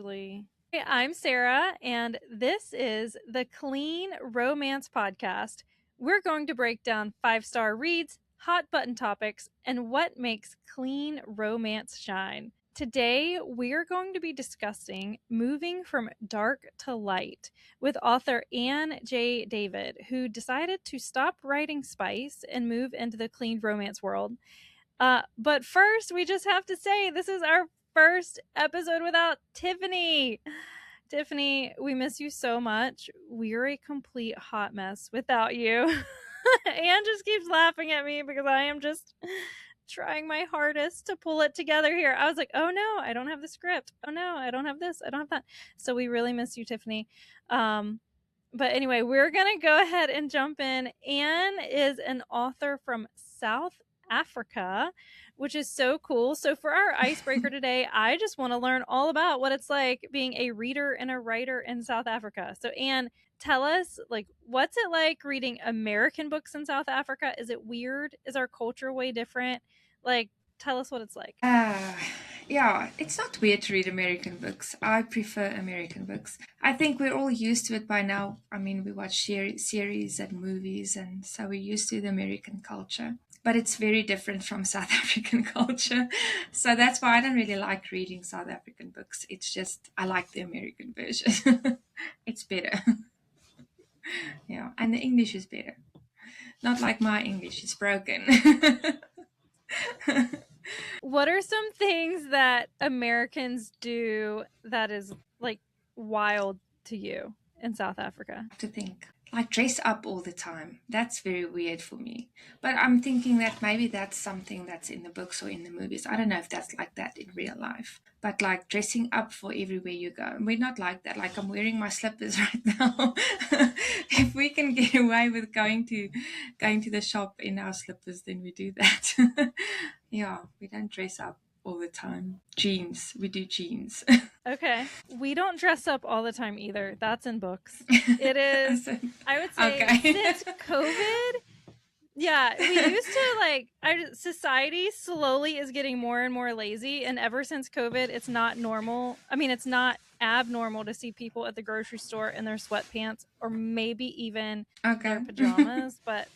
Hey, I'm Sarah, and this is the Clean Romance Podcast. We're going to break down 5-star reads, hot button topics, and what makes clean romance shine. Today, we're going to be discussing Moving from Dark to Light with author Anne J. David, who decided to stop writing spice and move into the clean romance world. But first, we just have to say this is our first episode without Tiffany. Tiffany, we miss you so much. We're a complete hot mess without you. Anne just keeps laughing at me because I am just trying my hardest to pull it together here. I was like, oh no, I don't have the script. Oh no, I don't have this. I don't have that. So we really miss you, Tiffany. But anyway, we're going to go ahead and jump in. Anne is an author from South Africa, which is so cool. So for our icebreaker today, I just want to learn all about what it's like being a reader and a writer in South Africa. So Anne, tell us, like, what's it like reading American books in South Africa? Is it weird? Is our culture way different? Like, tell us what it's like. Yeah, it's not weird to read American books. I prefer American books. I think we're all used to it by now. I mean, we watch series and movies, and so we're used to the American culture. But it's very different from South African culture. So that's why I don't really like reading South African books. It's just, I like the American version. It's better. Yeah, and the English is better. Not like my English, it's broken. What are some things that Americans do that is like wild to you in South Africa? To think. Like dress up all the time. That's very weird for me. But I'm thinking that maybe that's something that's in the books or in the movies. I don't know if that's like that in real life. But like dressing up for everywhere you go. We're not like that. Like I'm wearing my slippers right now. If we can get away with going to the shop in our slippers, then we do that. Yeah, we don't dress up all the time. Jeans. We do jeans. Okay. We don't dress up all the time either. That's in books. It is, I would say, Okay. since COVID, yeah, we used to society slowly is getting more and more lazy. And ever since COVID, it's not normal. I mean, it's not abnormal to see people at the grocery store in their sweatpants or maybe even Okay. their pajamas. But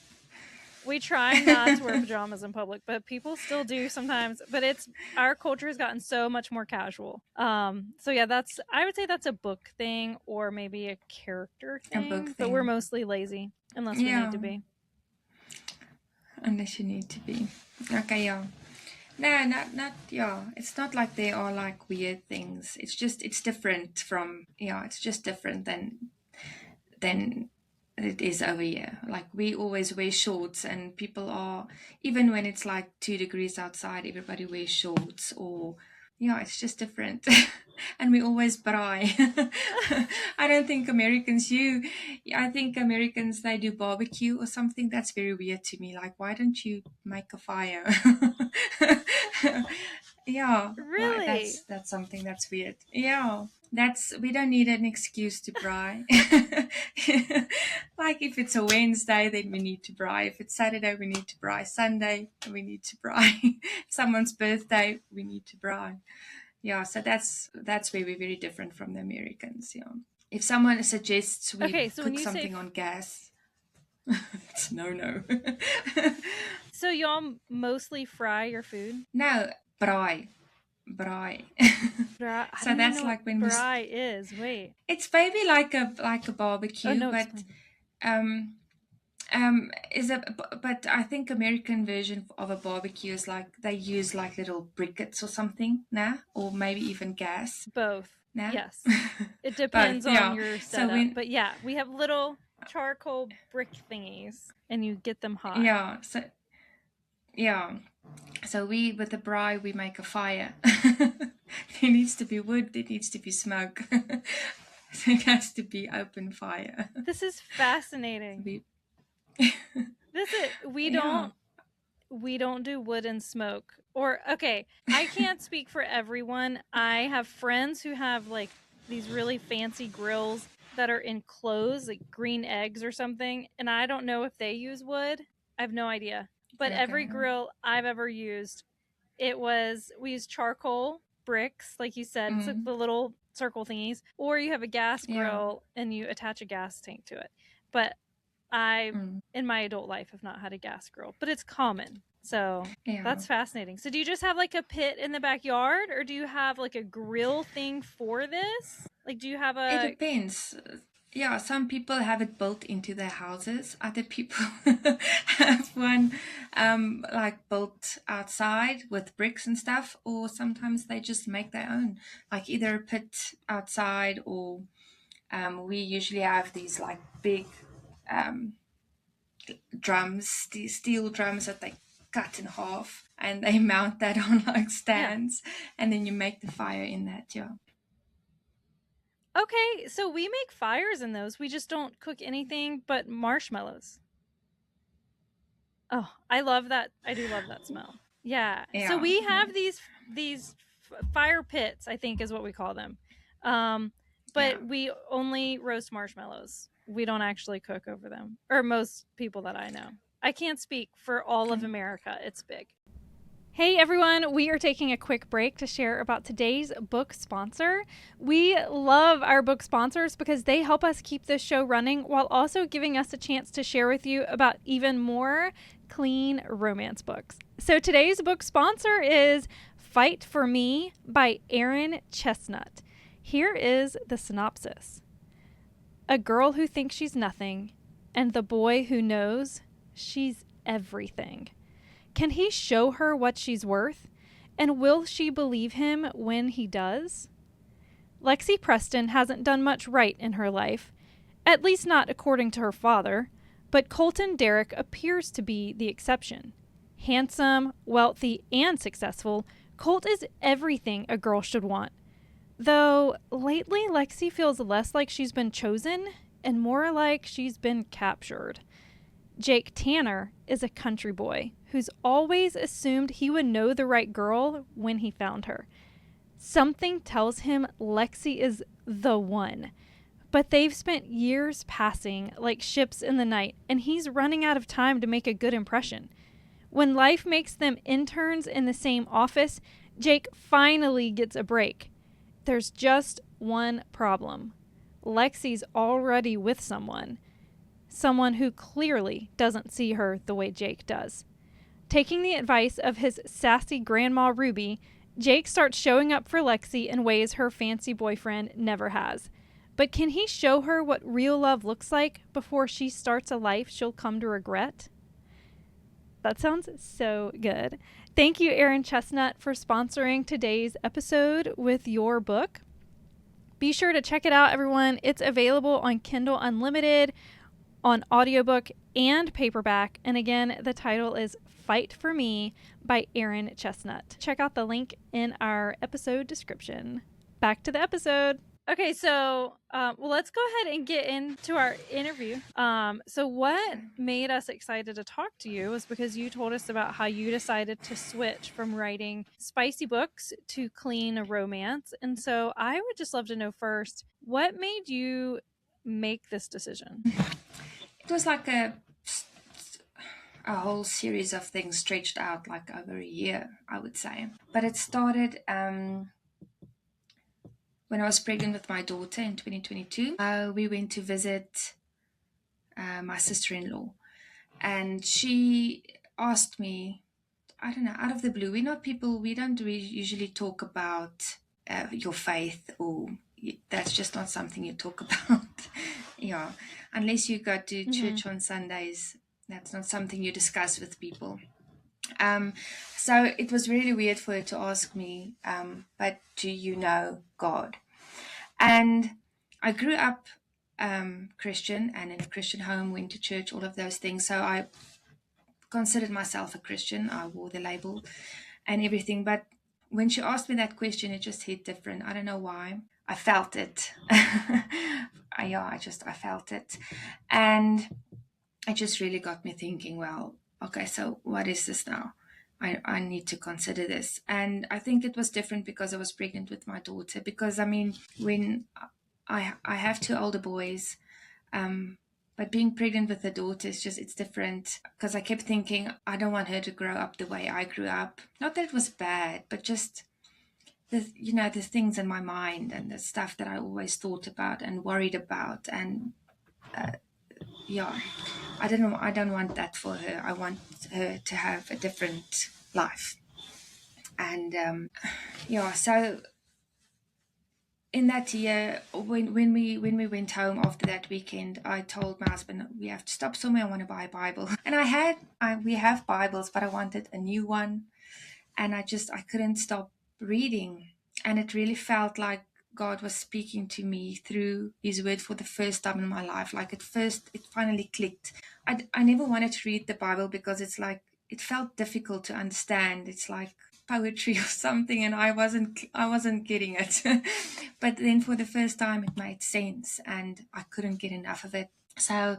we try not to wear pajamas in public, but people still do sometimes. But it's our culture has gotten so much more casual. So yeah, I would say that's a book thing or maybe a character A book thing. But we're thing. mostly lazy unless we need Yeah, to be. unless you need to be. Okay, yeah. No, not yeah. It's not like they are like weird things. It's different from it's just different than it is over here. Like we always wear shorts and people are even when it's like 2 degrees outside, everybody wears shorts or it's just different. And we always braai. I don't think I think Americans they do barbecue or something. That's very weird to me. Like, why don't you make a fire? Yeah, why Really? that's something that's weird. Yeah. That's we don't need an excuse to braai. Like if it's a Wednesday, then we need to braai. If it's Saturday, we need to braai. Sunday, we need to braai. Someone's birthday, we need to braai. Yeah, so that's where we're very different from the Americans. Yeah, if someone suggests we Okay, so when cook you say something on gas, it's no. so y'all mostly fry your food? No, braai. I So don't even that's know like what when braai is. Wait. it's maybe like a Oh barbecue, no, but explain. um is a but I think American version of a barbecue is like they use like little briquettes or something, nah, or maybe even gas, Both. nah. Yes. It Both, depends on yeah. your So setup. when But yeah, we have little charcoal brick thingies and you get them hot. yeah, so yeah, so we with the braai we make a fire. There needs to be wood, there needs to be smoke. So it has to be open fire. This is fascinating. We, This is yeah. we don't do wood and smoke. Or okay, I can't speak for everyone. I have friends who have like these really fancy grills that are enclosed, like green eggs or something, and I don't know if they use wood. I have no idea. But every Okay. grill I've ever used, we used charcoal bricks, like you said. It's like Mm. the little circle thingies, or you have a gas Yeah. grill and you attach a gas tank to it. But I, in my adult life, have not had a gas grill, but it's common. So Yeah. that's fascinating. So do you just have like a pit in the backyard, or do you have like a grill thing for this? Like, do you have It a... depends. Yeah, some people have it built into their houses. Other people have one like built outside with bricks and stuff, or sometimes they just make their own, like either a pit outside, or we usually have these like big drums, these steel drums that they cut in half, and they mount that on like stands, and then you make the fire in that. Yeah. Okay, so we make fires in those. We just don't cook anything but marshmallows. Oh, I love that. I do love that smell. Yeah. So Yeah. we have these fire pits, I think is what we call them. Yeah. But we only roast marshmallows. We don't actually cook over them, or most people that I know. I can't speak for all of America. It's big. Hey everyone, we are taking a quick break to share about today's book sponsor. We love our book sponsors because they help us keep this show running while also giving us a chance to share with you about even more clean romance books. So today's book sponsor is Fight for Me by Erin Chestnut. Here is the synopsis. A girl who thinks she's nothing, and the boy who knows she's everything. Can he show her what she's worth? And will she believe him when he does? Lexi Preston hasn't done much right in her life, at least not according to her father, but Colton Derrick appears to be the exception. Handsome, wealthy, and successful, Colt is everything a girl should want. Though lately Lexi feels less like she's been chosen and more like she's been captured. Jake Tanner is a country boy who's always assumed he would know the right girl when he found her. Something tells him Lexi is the one, but they've spent years passing like ships in the night, and he's running out of time to make a good impression. When life makes them interns in the same office, Jake finally gets a break. There's just one problem. Lexi's already with someone who clearly doesn't see her the way Jake does. Taking the advice of his sassy grandma Ruby, Jake starts showing up for Lexi in ways her fancy boyfriend never has. But can he show her what real love looks like before she starts a life she'll come to regret? That sounds so good. Thank you, Erin Chestnut, for sponsoring today's episode with your book. Be sure to check it out, everyone. It's available on Kindle Unlimited, on audiobook and paperback. And again, the title is Fight for Me by Erin Chestnut. Check out the link in our episode description. Back to the episode. Okay, so let's go ahead and get into our interview. So what made us excited to talk to you was because you told us about how you decided to switch from writing spicy books to clean romance. And so I would just love to know first, what made you make this decision? It was like a whole series of things stretched out like over a year, I would say. But it started when I was pregnant with my daughter in 2022. We went to visit my sister-in-law, and she asked me, I don't know, out of the blue. We're not people, we don't usually talk about your faith, or that's just not something you talk about. Yeah, unless you go to church on Sundays, that's not something you discuss with people. So it was really weird for her to ask me, but do you know God? And I grew up Christian and in a Christian home, went to church, all of those things. So I considered myself a Christian. I wore the label and everything. But when she asked me that question, it just hit different. I don't know why. I felt it. I felt it. And it just really got me thinking, well, okay, so what is this now? I need to consider this. And I think it was different because I was pregnant with my daughter. Because, I mean, when I have two older boys, but being pregnant with a daughter is just, it's different. Because I kept thinking, I don't want her to grow up the way I grew up. Not that it was bad, but just the things in my mind and the stuff that I always thought about and worried about. And yeah, I don't want that for her. I want her to have a different life. And yeah, so in that year, when we went home after that weekend, I told my husband we have to stop somewhere. I want to buy a Bible, and we have Bibles, but I wanted a new one, and I couldn't stop reading, and it really felt like God was speaking to me through His Word for the first time in my life. Like at first, it finally clicked. I never wanted to read the Bible because it's like it felt difficult to understand. It's like poetry or something, and I wasn't getting it. But then for the first time, it made sense, and I couldn't get enough of it. So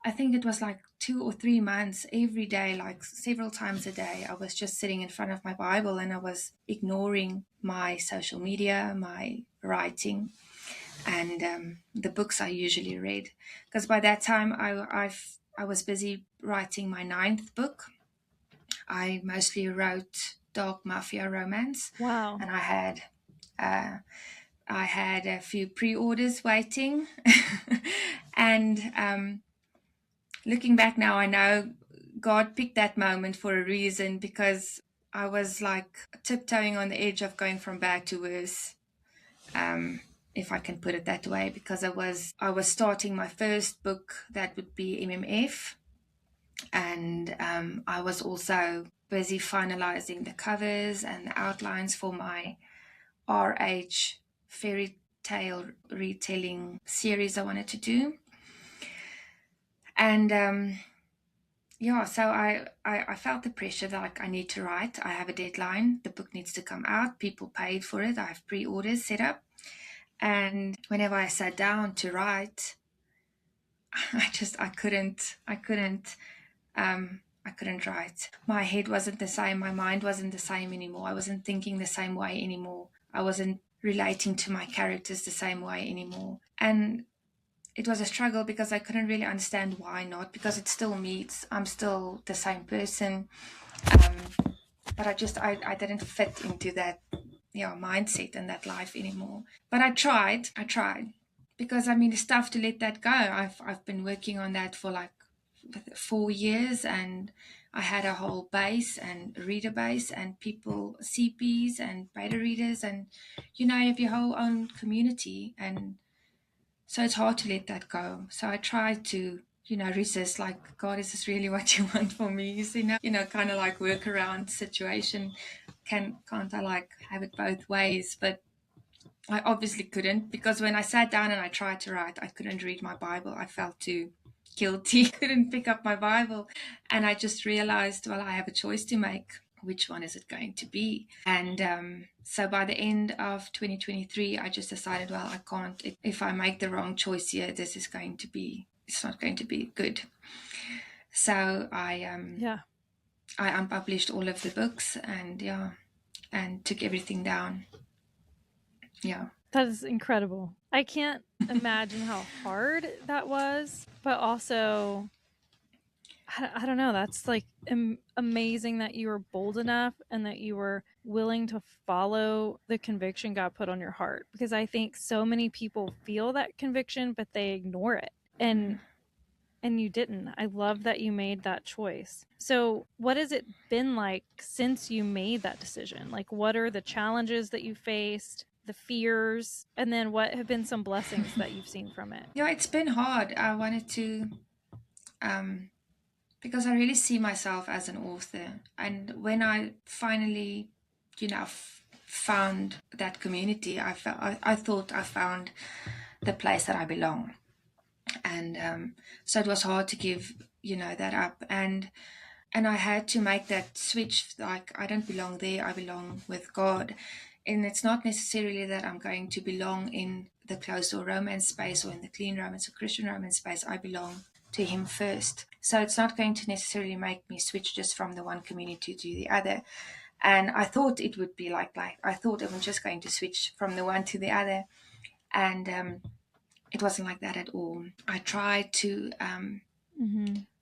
I think it was like 2 or 3 months every day, like several times a day. I was just sitting in front of my Bible and I was ignoring my social media, my writing, and the books I usually read. Because by that time, I was busy writing my ninth book. I mostly wrote dark mafia romance, Wow. and uh, I had a few pre-orders waiting, and looking back now, I know God picked that moment for a reason because I was like tiptoeing on the edge of going from bad to worse, if I can put it that way, because I was starting my first book that would be MMF, and I was also busy finalizing the covers and the outlines for my RH fairy tale retelling series I wanted to do, and yeah, so I felt the pressure that like I need to write. I have a deadline. The book needs to come out. People paid for it. I have pre-orders set up. And whenever I sat down to write, I couldn't write. My head wasn't the same. My mind wasn't the same anymore. I wasn't thinking the same way anymore. I wasn't relating to my characters the same way anymore. And it was a struggle because I couldn't really understand why not, because it's still me. I'm still the same person. But I didn't fit into that mindset and that life anymore. But I tried because I mean it's tough to let that go. I've been working on that for like 4 years, and I had a whole base and reader base and people CPs and beta readers, and you have your whole own community, and so it's hard to let that go. So I try to, resist, like, God, is this really what you want for me? Kind of like work around situation. Can't I like have it both ways? But I obviously couldn't, because when I sat down and I tried to write, I couldn't read my Bible. I felt too guilty. Couldn't pick up my Bible. And I just realized, well, I have a choice to make. Which one is it going to be? And so by the end of 2023, I just decided, well, I can't. If I make the wrong choice here, it's not going to be good. So Yeah. I unpublished all of the books, and took everything down. Yeah. That is incredible. I can't imagine how hard that was, but also I don't know. That's like amazing that you were bold enough and that you were willing to follow the conviction God put on your heart. Because I think so many people feel that conviction, but they ignore it. And you didn't. I love that you made that choice. So, what has it been like since you made that decision? Like, what are the challenges that you faced, the fears, and then what have been some blessings that you've seen from it? Yeah, it's been hard. I wanted to, because I really see myself as an author. And when I finally, found that community, I thought I found the place that I belong. And so it was hard to give, that up. And I had to make that switch. Like, I don't belong there. I belong with God. And it's not necessarily that I'm going to belong in the closed door romance space or in the clean romance or Christian romance space. I belong to Him first. So it's not going to necessarily make me switch just from the one community to the other. And I thought it would be like I thought I was just going to switch from the one to the other. And it wasn't like that at all. I tried to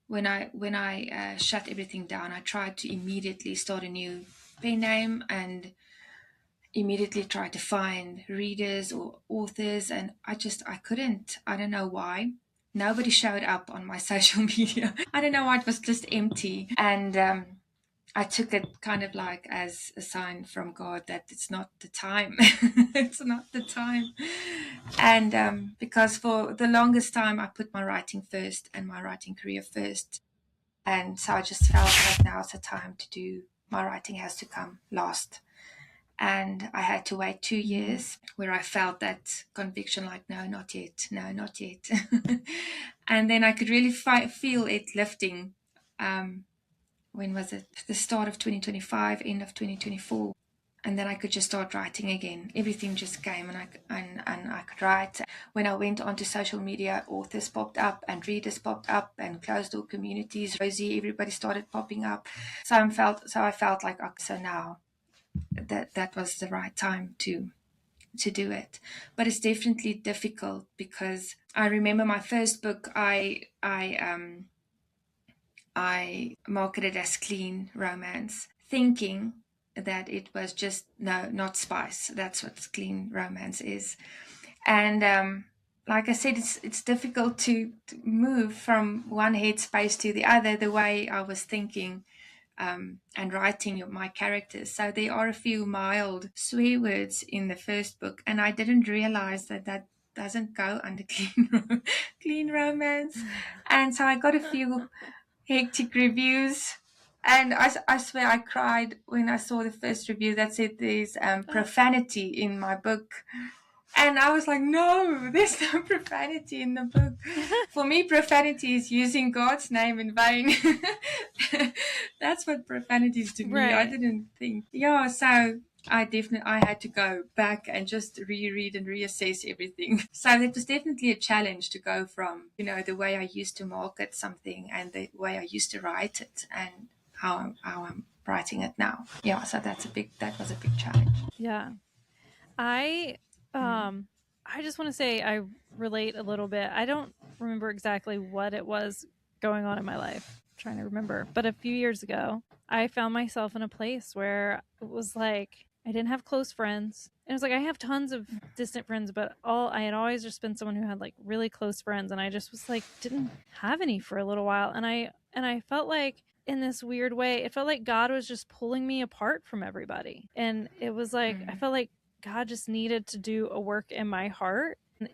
when I shut everything down, I tried to immediately start a new pen name, and immediately try to find readers or authors, and I couldn't. I don't know why. Nobody showed up on my social media. I don't know why, it was just empty. And I took it kind of like as a sign from God that it's not the time. It's not the time. And because for the longest time, I put my writing first and my writing career first. And so I just felt like now's the time to do, my writing has to come last. And I had to wait 2 years where I felt that conviction, like, no, not yet, no, not yet. And then I could really feel it lifting. When was it? The start of 2025, end of 2024. And then I could just start writing again. Everything just came, and I could write. When I went onto social media, authors popped up and readers popped up and closed door communities. Rosie, everybody started popping up. So I felt like, okay, so now that was the right time to do it. But it's definitely difficult because I remember my first book, I marketed as clean romance, thinking that it was just, no, not spice. That's what clean romance is. And like I said, it's difficult to move from one headspace to the other the way I was thinking and writing my characters. So there are a few mild swear words in the first book, and I didn't realize that doesn't go under clean romance. And so I got a few hectic reviews. And I swear I cried when I saw the first review that said there's profanity in my book. And I was like, no, there's no profanity in the book. For me, profanity is using God's name in vain. That's what profanity is to me. I Right. didn't think. Yeah, so I had to go back and just reread and reassess everything. So it was definitely a challenge to go from, the way I used to market something and the way I used to write it and how I'm writing it now. Yeah, so that was a big challenge. Yeah. I Mm. I just want to say I relate a little bit. I don't remember exactly what it was going on in my life. I'm trying to remember. But a few years ago, I found myself in a place where it was like I didn't have close friends. And it was like I have tons of distant friends, but all I had always just been someone who had like really close friends, and I just was like didn't have any for a little while. And I felt like in this weird way, it felt like God was just pulling me apart from everybody. And it was like I Mm. felt like God just needed to do a work in my heart. And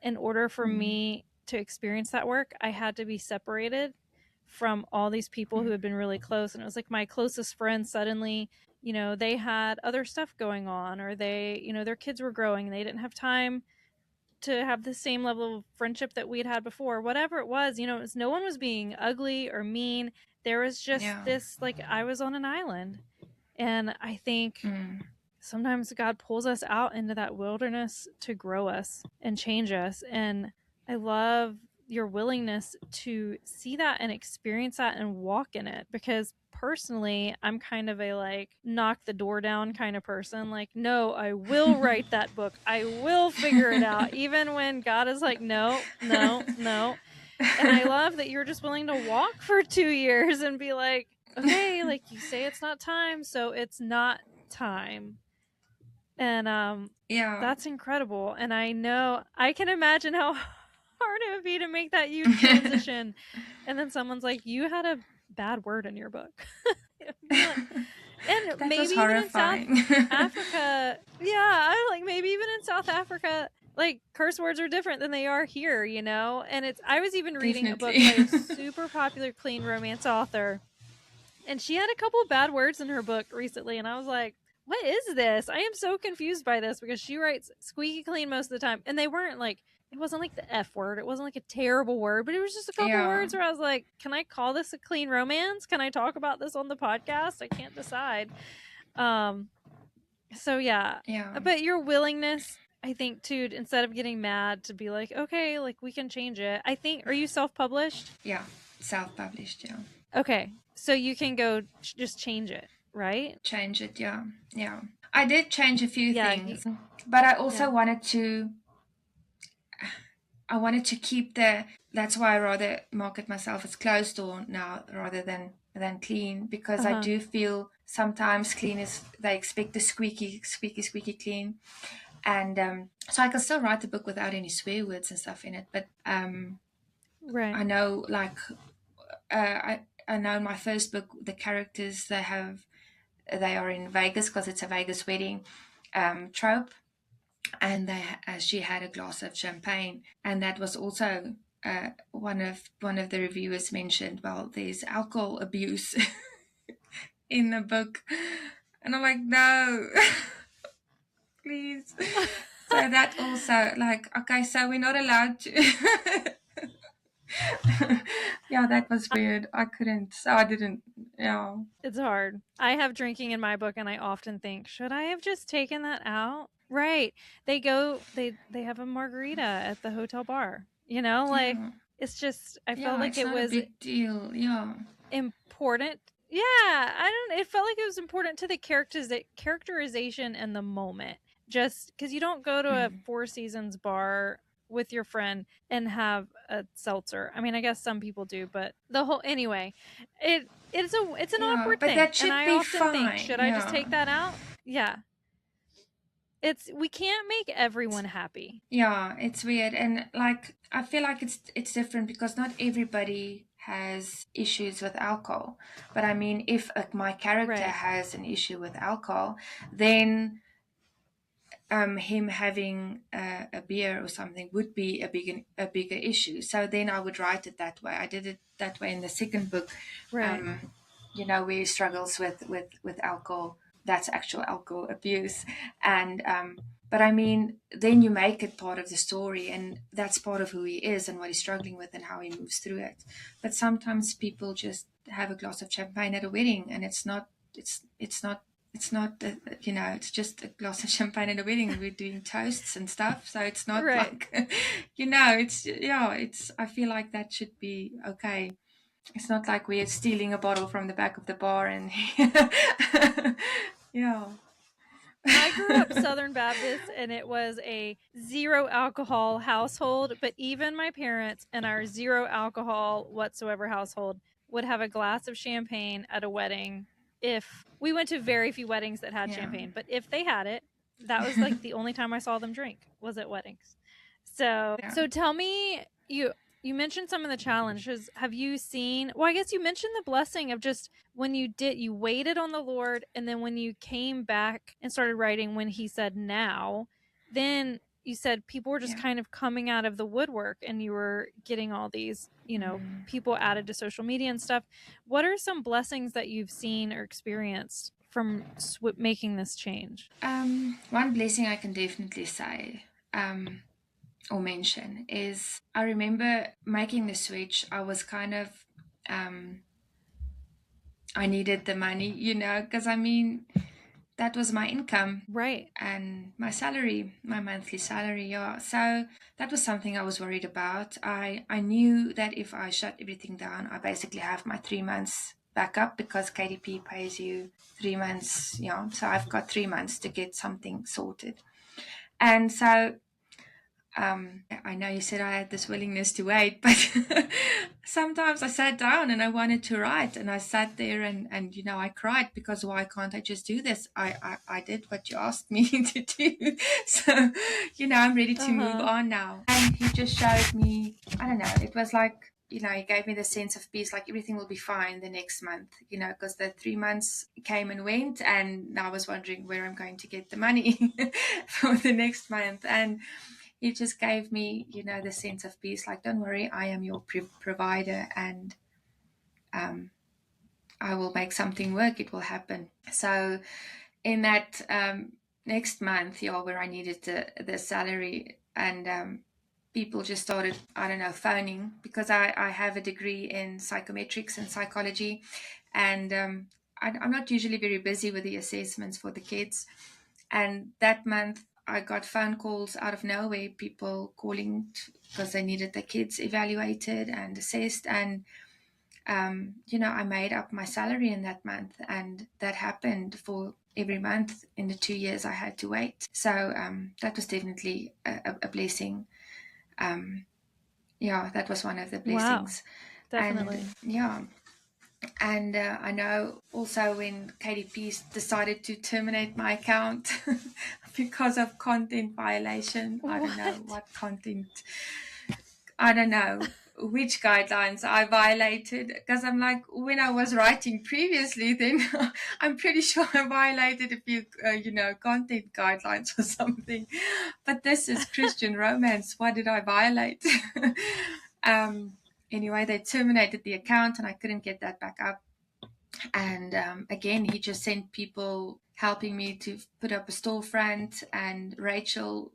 in order for Mm. me to experience that work, I had to be separated from all these people who Mm. had been really close. And it was like my closest friends suddenly, they had other stuff going on, or their kids were growing and they didn't have time to have the same level of friendship that we'd had before. Whatever it was, no one was being ugly or mean. There was just Yeah. this, like, I was on an island. And I think Mm. sometimes God pulls us out into that wilderness to grow us and change us. And I love your willingness to see that and experience that and walk in it, because personally I'm kind of a like knock the door down kind of person. Like, no, I will write that book, I will figure it out, even when God is like, no, no, no. And I love that you're just willing to walk for 2 years and be like, okay, like you say it's not time, so it's not time. And Yeah. that's incredible. And I know I can imagine how hard it would be to make that huge transition. And then someone's like, you had a bad word in your book. Be like, and That was maybe even in South horrifying. Africa, yeah, I like maybe even in South Africa, like curse words are different than they are here. And I was even reading a book Definitely. by a super popular clean romance author, and she had a couple of bad words in her book recently, and I was like, what is this? I am so confused by this, because she writes squeaky clean most of the time, and they weren't like, it wasn't like the F word, it wasn't like a terrible word, but it was just a couple Yeah. words where I was like, can I call this a clean romance? Can I talk about this on the podcast? I can't decide. Um so yeah, Yeah. but your willingness, I think, to instead of getting mad, to be like, okay, like we can change it. I think, are you self-published? Yeah. Self-published. Yeah. Okay, so you can go just change it, right? Change it. Yeah. Yeah. I did change a few Yeah, things, but I yeah. also wanted to. I wanted to keep the. That's why I rather market myself as closed door now rather than than clean, because I Uh-huh. do feel sometimes clean is, they expect the squeaky, squeaky, squeaky clean. And so I can still write the book without any swear words and stuff in it. But Right. I know, like, I know in my first book, the characters, they are in Vegas because it's a Vegas wedding trope, and she had a glass of champagne, and that was also one of the reviewers mentioned, well, there's alcohol abuse in the book, and I'm like, no, please. So that also, like, okay, so we're not allowed to. Yeah, that was weird. I couldn't, so I didn't. Yeah. It's hard. I have drinking in my book and I often think, should I have just taken that out? Right. They have a margarita at the hotel bar. Like Yeah. it's just I felt Yeah, like it's it not a was big deal. Yeah. important. Yeah, I don't it felt like it was important to the characterization and the moment. Just cuz you don't go to a Mm. Four Seasons bar with your friend and have a seltzer. I mean, I guess some people do, but the whole anyway, it's an Yeah, awkward but thing. that And should I be often think, fine. should I just Yeah. take that out? Yeah. We can't make everyone happy. Yeah, it's weird. And like I feel like it's different because not everybody has issues with alcohol. But I mean, if my character Right. has an issue with alcohol, then him having a beer or something would be a bigger issue. So then I would write it that way. I did it that way in the second book, Right. um, where he struggles with alcohol. That's actual alcohol abuse, and but I mean, then you make it part of the story, and that's part of who he is and what he's struggling with and how he moves through it. But sometimes people just have a glass of champagne at a wedding, and it's not it's just a glass of champagne at a wedding. We're doing toasts and stuff, so it's not Right. like it's I feel like that should be okay. It's not like we're stealing a bottle from the back of the bar and yeah. I grew up Southern Baptist and it was a zero alcohol household, but even my parents in our zero alcohol whatsoever household would have a glass of champagne at a wedding. If we went to very few weddings that had Yeah. champagne, but if they had it, that was like the only time I saw them drink was at weddings. So, Yeah. so tell me, you mentioned some of the challenges. Have you seen, well, I guess you mentioned the blessing of just when you waited on the Lord, and then when you came back and started writing, when he said now, then you said people were just Yeah. kind of coming out of the woodwork and you were getting all these, Mm. people added to social media and stuff. What are some blessings that you've seen or experienced from making this change? One blessing I can definitely say, or mention, is I remember making the switch. I was kind of I needed the money, because I mean, that was my income Right. and my salary, my monthly salary. Yeah. So that was something I was worried about. I knew that if I shut everything down, I basically have my 3 months backup because KDP pays you 3 months. Yeah. So I've got 3 months to get something sorted. And so I know you said I had this willingness to wait, but sometimes I sat down and I wanted to write, and I sat there and I cried because why can't I just do this? I did what you asked me to do, so I'm ready to move Uh-huh. on now. And he just showed me, I don't know, it was like, he gave me the sense of peace, like everything will be fine the next month, because the 3 months came and went, and I was wondering where I'm going to get the money for the next month. And he just gave me, the sense of peace, like, don't worry, I am your provider, and I will make something work. It will happen. So in that next month, where I needed the salary, and people just started, I don't know, phoning, because I have a degree in psychometrics and psychology, and I'm not usually very busy with the assessments for the kids. And that month, I got phone calls out of nowhere, people calling because they needed the kids evaluated and assessed. And, I made up my salary in that month. And that happened for every month in the 2 years I had to wait. So that was definitely a blessing. Yeah, that was one of the Wow. blessings. And Definitely. yeah, And I know also when KDP decided to terminate my account because of content violation. I don't know What? what content, I don't know which guidelines I violated, because I'm like, when I was writing previously, then I'm pretty sure I violated a few, content guidelines or something. But this is Christian romance. What did I violate? um, anyway, they terminated the account and I couldn't get that back up. And again, he just sent people helping me to put up a storefront, and Rachel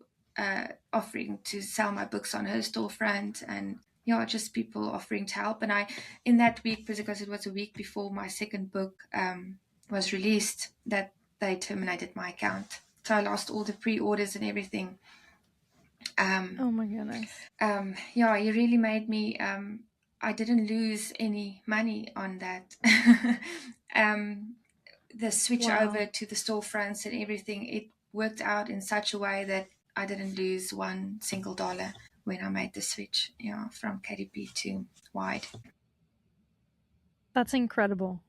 offering to sell my books on her storefront, and just people offering to help. And I, in that week, because it was a week before my second book was released, that they terminated my account. So I lost all the pre-orders and everything. Oh my goodness. He really made me. I didn't lose any money on that. The switch over to the storefronts and everything, it worked out in such a way that I didn't lose one single dollar when I made the switch, from KDP to Wide. That's incredible.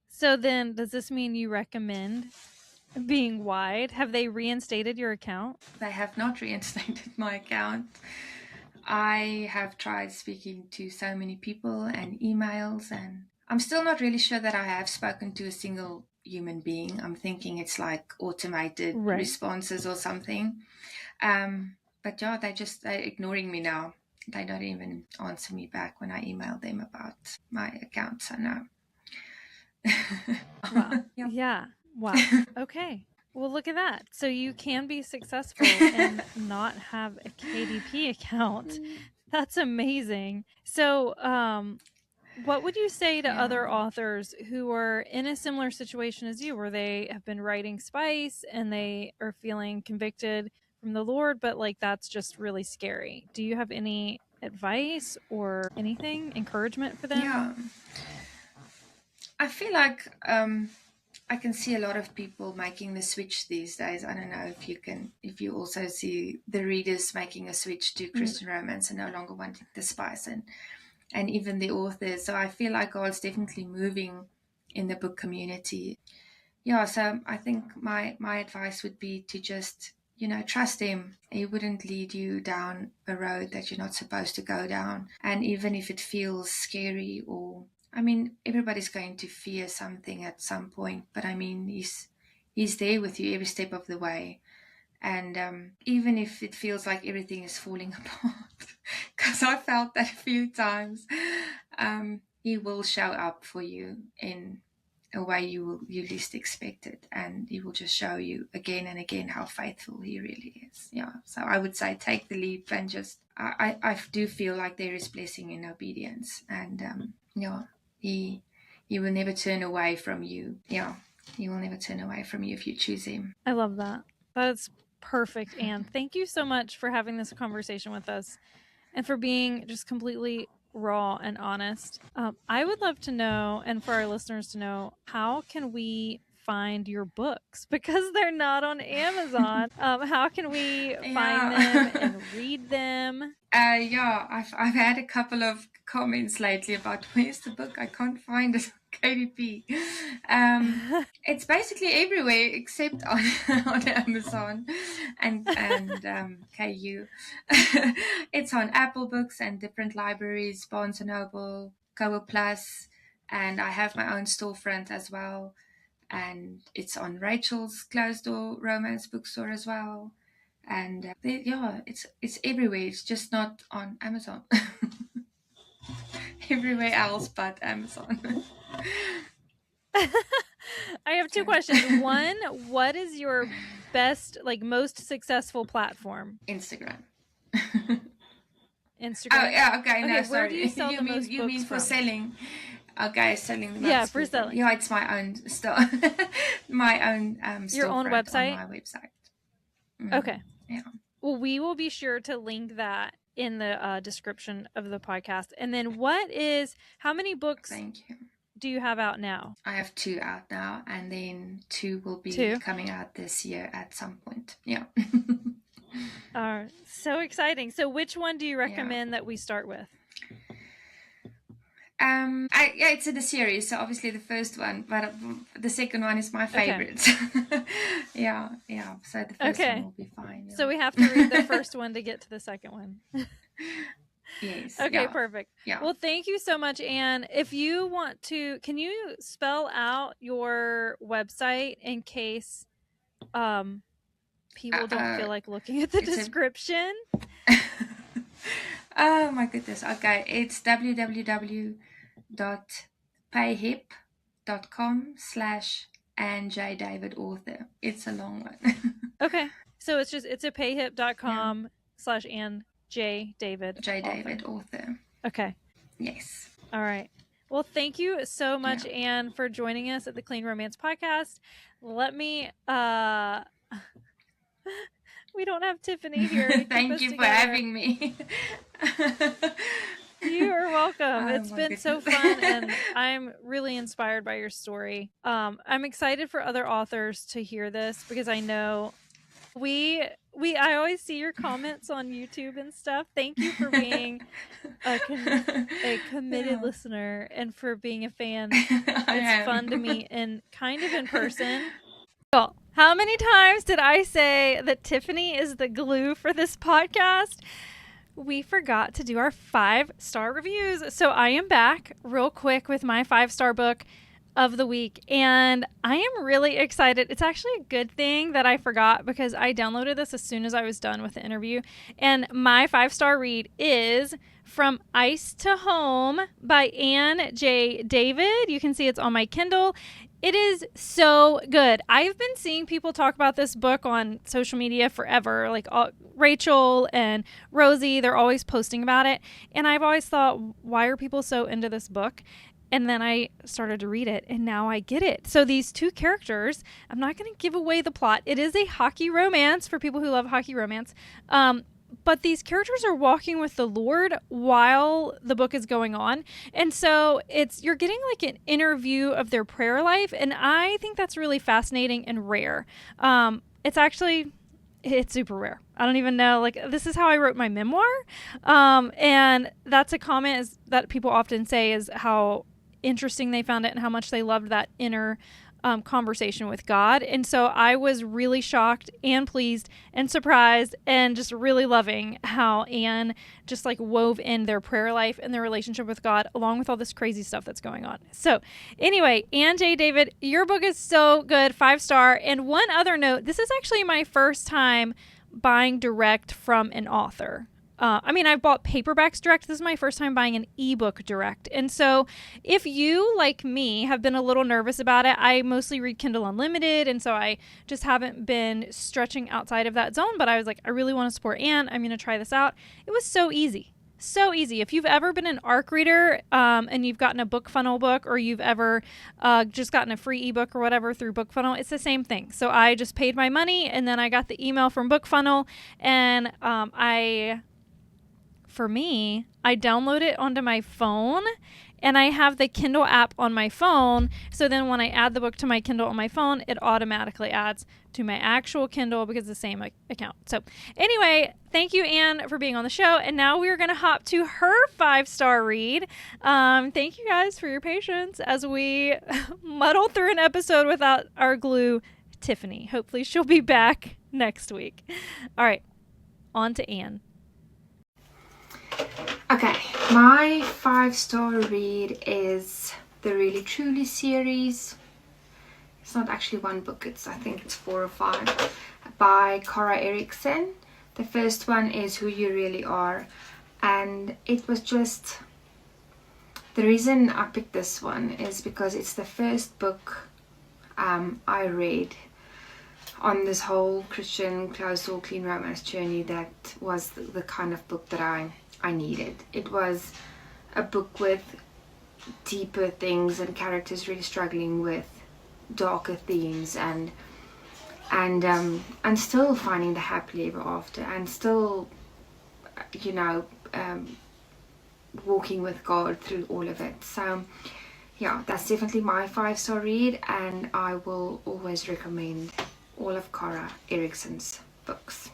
So then, does this mean you recommend being Wide? Have they reinstated your account? They have not reinstated my account. I have tried speaking to so many people and emails, and I'm still not really sure that I have spoken to a single human being. I'm thinking it's like automated responses or something. But yeah, they're ignoring me now. They don't even answer me back when I email them about my account. So no. Wow. Yeah. Wow. Okay. Well, look at that. So you can be successful and not have a KDP account. That's amazing. So, what would you say to other authors who are in a similar situation as you, where they have been writing spice and they are feeling convicted from the Lord, but like that's just really scary? Do you have any advice or anything, encouragement for them? Yeah. I feel like I can see a lot of people making the switch these days. I don't know if you also see the readers making a switch to Christian romance and no longer wanting the spice, and even the authors. So I feel like God's definitely moving in the book community. Yeah, so I think my advice would be to just, trust him. He wouldn't lead you down a road that you're not supposed to go down. And even if it feels scary, or everybody's going to fear something at some point, but he's there with you every step of the way. And even if it feels like everything is falling apart, because I felt that a few times, he will show up for you in a way you least expect it, and he will just show you again and again how faithful he really is. Yeah, so I would say take the leap, and just I do feel like there is blessing in obedience, and he will never turn away from you. Yeah, he will never turn away from you if you choose him. I love that. That's perfect, Anne. Thank you so much for having this conversation with us and for being just completely raw and honest. I would love to know, and for our listeners to know, how can we find your books, because they're not on Amazon? How can we find them and read them? I've had a couple of comments lately about where's the book? I can't find it on KDP. It's basically everywhere except on Amazon and KU. It's on Apple Books and different libraries, Barnes and Noble, Kobo Plus, and I have my own storefront as well. And it's on Rachel's closed door romance bookstore as well. And it's everywhere. It's just not on Amazon. Everywhere else but Amazon. I have two questions. One, what is your best, most successful platform? Instagram. Instagram. Oh yeah, okay. No, Where sorry. do you sell the most you mean books for from? selling? Okay, selling the most. Yeah, for selling. Yeah, it's my own store. My own your own website on my website. Okay. Yeah. Well, we will be sure to link that in the description of the podcast. And then how many books Thank you. do you have out now? I have 2 out now, and then 2 will be coming out this year at some point. Yeah. So exciting. So which one do you recommend that we start with? Yeah, it's in the series, so obviously the first one, but the second one is my favorite. Yeah. So the first one will be fine. Yeah. So we have to read the first one to get to the second one. Yes. Okay, perfect. Yeah. Well, thank you so much, Anne. If you want to, can you spell out your website in case people don't feel like looking at the description? Oh my goodness. Okay, it's www.payhip.com/AnnJDavidAuthor. It's a long one. Okay, so it's a payhip.com/AnnJDavid Author. Okay. Yes. All right. Well, thank you so much, Anne, for joining us at the Clean Romance Podcast. Let me we don't have Tiffany here to keep Thank us you together. for having me. You are welcome. It's been goodness. so fun, and I'm really inspired by your story. I'm excited for other authors to hear this because I know I always see your comments on YouTube and stuff. Thank you for being a committed listener and for being a fan. It's fun to meet in person. Well, how many times did I say that Tiffany is the glue for this podcast? We forgot to do our 5-star reviews. So I am back real quick with my 5-star book of the week, and I am really excited. It's actually a good thing that I forgot because I downloaded this as soon as I was done with the interview, and my 5-star read is From Ice to Home by Anne J. David. You can see it's on my Kindle. It is so good. I've been seeing people talk about this book on social media forever. Like Rachel and Rosie, they're always posting about it. And I've always thought, why are people so into this book? And then I started to read it, and now I get it. So these two characters, I'm not going to give away the plot. It is a hockey romance for people who love hockey romance. But these characters are walking with the Lord while the book is going on. And so you're getting like an interview of their prayer life. And I think that's really fascinating and rare. It's super rare. I don't even know. Like, this is how I wrote my memoir. And that's a comment that people often say is how interesting they found it and how much they loved that inner conversation with God. And so I was really shocked and pleased and surprised and just really loving how Anne just like wove in their prayer life and their relationship with God along with all this crazy stuff that's going on. So anyway, Anne J. David, your book is so good, 5-star. And one other note, this is actually my first time buying direct from an author. I've bought paperbacks direct. This is my first time buying an ebook direct. And so if you, like me, have been a little nervous about it, I mostly read Kindle Unlimited. And so I just haven't been stretching outside of that zone. But I was like, I really want to support Anne. I'm going to try this out. It was so easy. So easy. If you've ever been an ARC reader and you've gotten a BookFunnel book, or you've ever just gotten a free ebook or whatever through BookFunnel, it's the same thing. So I just paid my money, and then I got the email from BookFunnel, and for me, I download it onto my phone, and I have the Kindle app on my phone. So then when I add the book to my Kindle on my phone, it automatically adds to my actual Kindle because it's the same account. So anyway, thank you, Anne, for being on the show. And now we're going to hop to her 5-star read. Thank you guys for your patience as we muddle through an episode without our glue, Tiffany. Hopefully she'll be back next week. All right, on to Anne. Okay, my 5-star read is the Really Truly series. It's not actually one book, I think it's 4 or 5, by Cara Erickson. The first one is Who You Really Are, and it was just, the reason I picked this one is because it's the first book I read on this whole Christian closed door clean romance journey that was the kind of book that I needed. It was a book with deeper things and characters really struggling with darker themes and still finding the happily ever after, and still walking with God through all of it. So yeah, that's definitely my 5-star read, and I will always recommend all of Cara Erickson's books.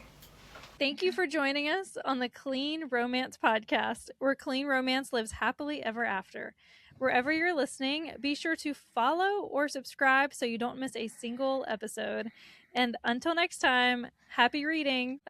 Thank you for joining us on the Clean Romance Podcast, where clean romance lives happily ever after. Wherever you're listening, be sure to follow or subscribe so you don't miss a single episode. And until next time, happy reading.